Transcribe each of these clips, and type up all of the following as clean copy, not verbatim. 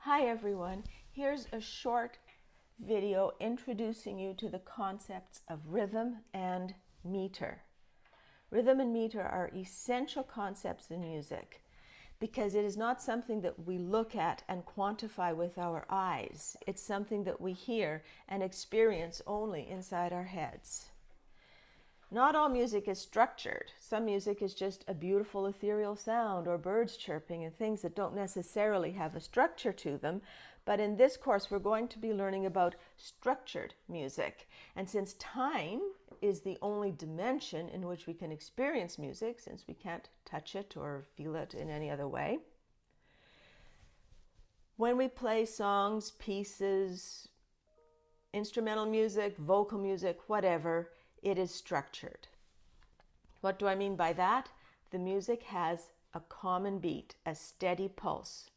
Hi everyone, here's a short video introducing you to the concepts of rhythm and meter. Rhythm and meter are essential concepts in music because it is not something that we look at and quantify with our eyes. It's something that we hear and experience only inside our heads. Not all music is structured. Some music is just a beautiful ethereal sound or birds chirping and things that don't necessarily have a structure to them. But in this course, we're going to be learning about structured music. And since time is the only dimension in which we can experience music, since we can't touch it or feel it in any other way, when we play songs, pieces, instrumental music, vocal music, whatever, it is structured. What do I mean by that? The music has a common beat, a steady pulse.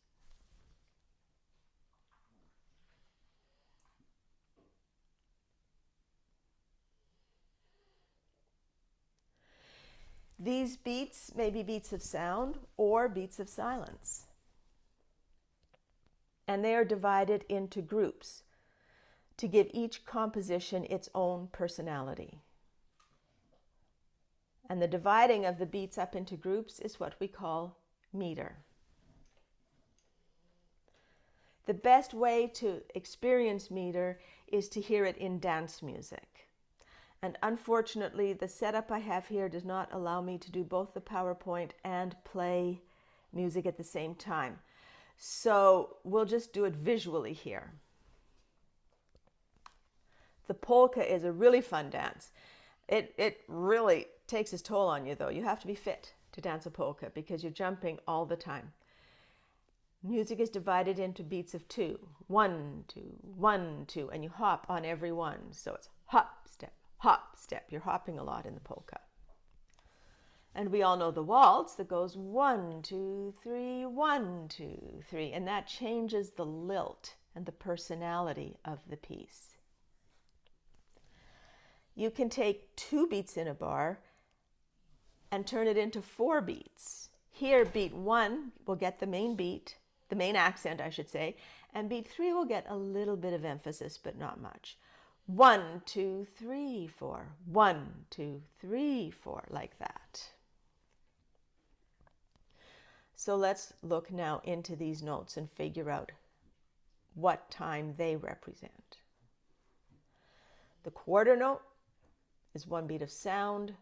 These beats may be beats of sound or beats of silence. And they are divided into groups to give each composition its own personality. And the dividing of the beats up into groups is what we call meter. The best way to experience meter is to hear it in dance music. And unfortunately, the setup I have here does not allow me to do both the PowerPoint and play music at the same time. So we'll just do it visually here. The polka is a really fun dance. It really takes its toll on you, though. You have to be fit to dance a polka because you're jumping all the time. Music is divided into beats of 2. 1, 2, 1, 2, and you hop on every one. So it's hop, step, hop, step. You're hopping a lot in the polka. And we all know the waltz that goes 1, 2, 3, 1, 2, 3, and that changes the lilt and the personality of the piece. You can take 2 beats in a bar and turn it into 4 beats. Here, beat 1 will get the main beat, the main accent, I should say, and beat 3 will get a little bit of emphasis, but not much. 1, 2, 3, 4. 1, 2, 3, 4, like that. So let's look now into these notes and figure out what time they represent. The quarter note is 1 beat of sound.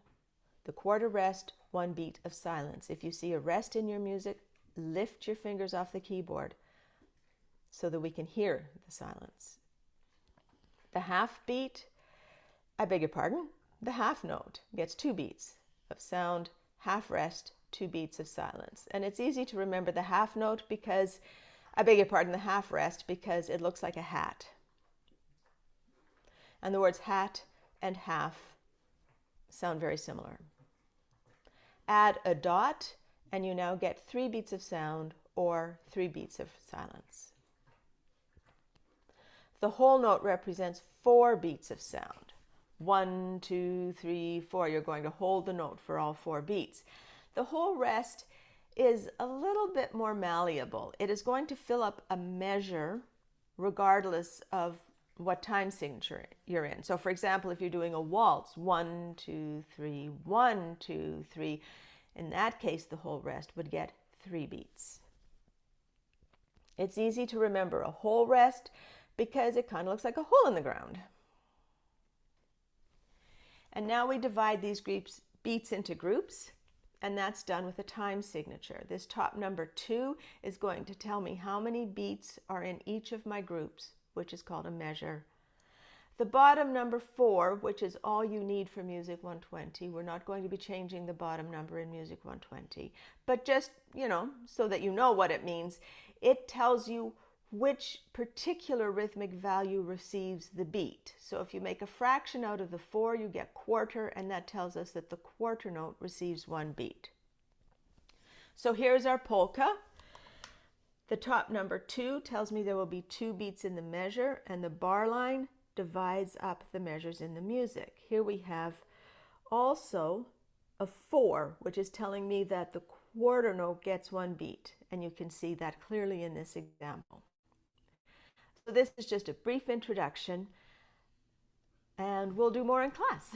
The quarter rest, 1 beat of silence. If you see a rest in your music, lift your fingers off the keyboard so that we can hear the silence. The half beat, the half note gets 2 beats of sound, half rest, 2 beats of silence. And it's easy to remember the half note because, the half rest because it looks like a hat. And the words hat and half sound very similar. Add a dot and you now get 3 beats of sound or 3 beats of silence. The whole note represents 4 beats of sound. 1, 2, 3, 4. You're going to hold the note for all 4 beats. The whole rest is a little bit more malleable. It is going to fill up a measure regardless of what time signature you're in. So for example, if you're doing a waltz, 1, 2, 3, 1, 2, 3, in that case, the whole rest would get 3 beats. It's easy to remember a whole rest because it kind of looks like a hole in the ground. And now we divide these beats into groups, and that's done with a time signature. This top number 2 is going to tell me how many beats are in each of my groups, which is called a measure. The bottom number 4, which is all you need for Music 120, we're not going to be changing the bottom number in Music 120, but just, so that you know what it means, it tells you which particular rhythmic value receives the beat. So if you make a fraction out of the 4, you get quarter, and that tells us that the quarter note receives 1 beat. So here's our polka. The top number 2 tells me there will be 2 beats in the measure, and the bar line divides up the measures in the music. Here we have also a 4, which is telling me that the quarter note gets 1 beat, and you can see that clearly in this example. So this is just a brief introduction, and we'll do more in class.